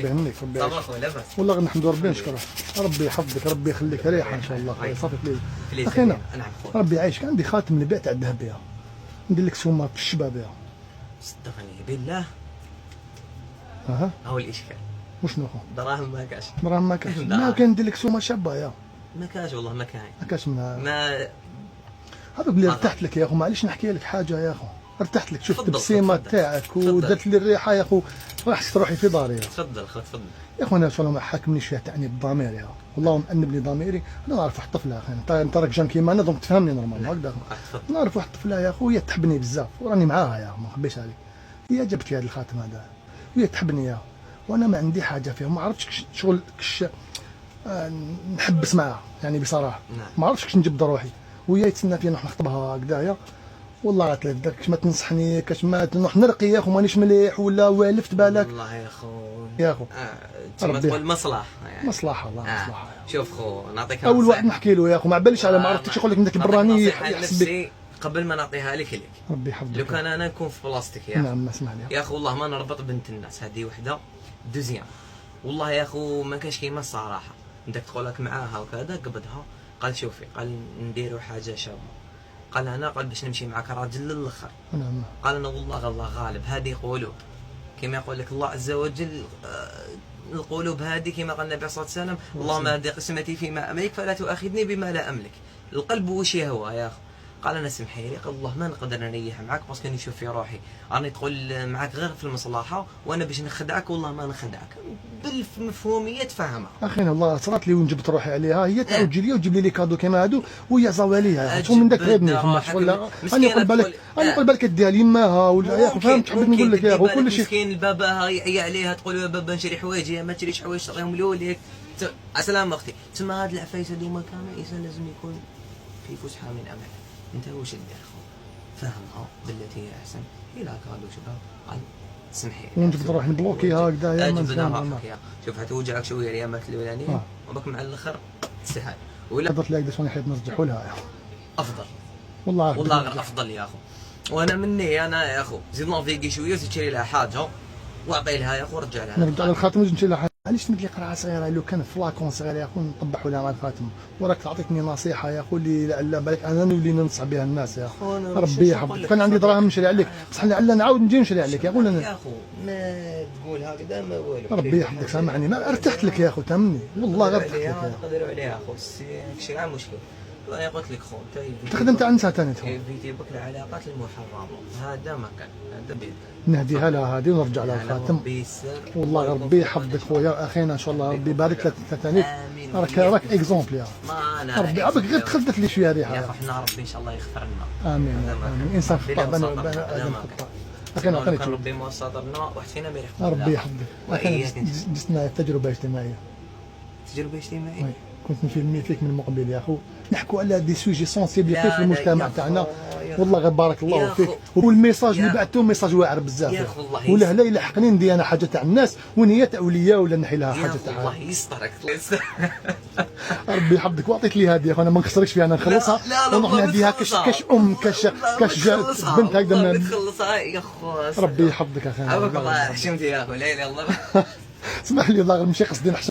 ربي يهنيك ربي يعيشك. صباح لاباس والله غير نحمدوا ربي ونشكره. ربي يحفظك ربي يخليك ريحه ان شاء الله خويا صافي ليل. اخينا ربي يعيشك عندي خاتم اللي بعت على الذهب بها ندير لك سومه في الشباب بها. صدقني بالله. اها هو الاشكال وشنو خو؟ دراهم ما كاش. دراهم ما كاش. ما كان ندير لك سومه شابه يا ما كاش والله ما كاين. ما كاش منها. ما هذاك اللي ارتحت لك يا اخو معليش نحكي لك حاجه يا اخو ارتحت لك شفت تفضل، التبسيمه تفضل. تاعك ودرت لي الريحه يا اخو راح تروحي في داري يا تفضل خو تفضل. اخو. انا والله ما حاكمنيش فيها تعني بالضمير يا اخو والله مأنب لي ضميري. انا نعرف واحد الطفله اخي انت راك جان كيما انا دونك تفهمني نورمال هكذا. نعرف واحد الطفله يا اخو هي تحبني بزاف وراني معاها يا اخو ما نخبيش عليك. هي جابت لي هذا الخاتم هذا وهي تحبني يا اخو وانا ما عندي حاجه فيه ما عرفتش شغل نحبس معاها يعني بصراحه. ما عرفتش كيفاش نجبد روحي وهي تسنى فيا نروح نخطبها هكذايا. والله قالت لك كاش ما تنصحني كاش ما نروح نرقي يا اخو مانيش مليح ولا والفت بالك. والله يا خو يا اخو تما تقول مصلحه يعني. مصلحه والله مصلحه. شوف خو نعطيك اول واحد نحكي له يا اخو ما باليش على ما عرفتش يقول لك انك براني يحسب بك. قبل ما نعطيها لك ربي يحفظك. لو كان انا نكون في بلاصتك يا نعم اسمح لي يا اخو والله ما نربط بنت الناس هذه وحده. دوزيام والله يا اخو ما كاش كيما الصراحه بدك تدخل لك معاها وكذا قبضها. قال شوفي قال نديروا حاجه شابه. قال انا قال باش نمشي معك راجل للاخر. نعم قال انا والله الله غالب هذه قلوب كما يقول لك الله عز وجل. القلوب هذه كما قال النبي صلى الله عليه وسلم اللهم هذه قسمتي فيما املك فلا تؤاخذني بما لا املك. القلب وش يهوى يا اخو. قال انا سمحي لي قال والله ما نقدر نريح معك باسكو نشوف في روحي راني تقول معك غير في المصلحه وانا باش نخدعك والله ما نخدعك بالمفهوميه تفهمها. اخينا والله صرات لي وين جبت روحي عليها هي تعاود تجي لي وتجيب لي كادو كيما هادو وهي زواليها شو من داك غيرني فهمت ولا راني نقول بالك راني نقول بالك ديها ليماها ولا يا اخو فهمت حبيت نقول لك يا اخو كل شيء. مسكين باباها يعيا عليها تقول يا بابا نشري حوايجي ما تشريش حوايج تعطيهم لوليك. السلام اختي تما هاد العفايس هذوما كامل الانسان لازم يكون في فسحه من امل. انت واش دير خو فهمها بالتي هي احسن. الى كادو شباب قال سمحي لي وين جبت روحي نبلوكي هكذا يا ما شوف حتوجعك شويه الايامات الاولانيه وبك مع الاخر تستحال ولا قدرت لي هكذا شلون حيت نرجعوا لها يا اخو. افضل والله غير افضل يا اخو. وانا مني انا يا اخو زيد نافيكي شويه وتشري لها حاجه واعطي لها يا اخو ورجع لها. نرجع للخاتم نشري لها حاجه. علاش تمد لي قرعه صغيره لو كان فلاكون صغير يا اخو نطبحوا لها مع الخاتم وراك تعطيتني نصيحه يا اخو اللي لعل بالك انا نولي ننصح بها الناس يا اخو. ربي يحفظك كان عندي دراهم نشري عليك بصح لعل نعاود نجي نشري عليك يا اخو. يا اخو ما تقول هكذا ما والو. ربي يحفظك سامحني ما ارتحت لك يا اخو تهمني والله غير ارتحت لك يا اخو. نقدروا عليها اخو شي كاع مشكل. انا قلت لك خو انت تخدم تاع نساء ثاني فيتي بك العلاقات المحرمه هذا ما كان هذا بيد نهديها لها هذه ونرجع لها الخاتم. والله ربي يحفظك خويا اخينا ان شاء الله ربي يبارك لك ثاني. راك اكزومبل يا ربي عبك غير تخلدت لي شويه ريحه يا اخو حنا ربي ان شاء الله يغفر لنا. امين امين انسان خطا بني ادم خطا. اخينا عطيني كان ربي ما صادرنا واحد فينا ما يرحم. ربي يحفظك اخينا جسنا تجربه اجتماعيه. تجربه اجتماعيه كنت نفيلمي فيك من مقبل يا اخو نحكوا على دي سوجي سونسيبل في المجتمع تاعنا. والله غير بارك الله فيك والميساج اللي بعثته ميساج واعر بزاف يا اخو. ولا هلا يلحقني ندي انا حاجه تاع الناس ونيه تاع اولياء ولا نحي لها حاجه تاع الله يسترك. ربي يحفظك واعطيك لي هذه يا اخو انا ما نخسركش فيها انا نخلصها ونروح نهديها كاش ام كاش بنت هكذا نخلصها يا اخو. ربي يحفظك اخي. الله حشمتي يا اخو لا اله الا الله. اسمح لي والله غير ماشي قصدي نحشم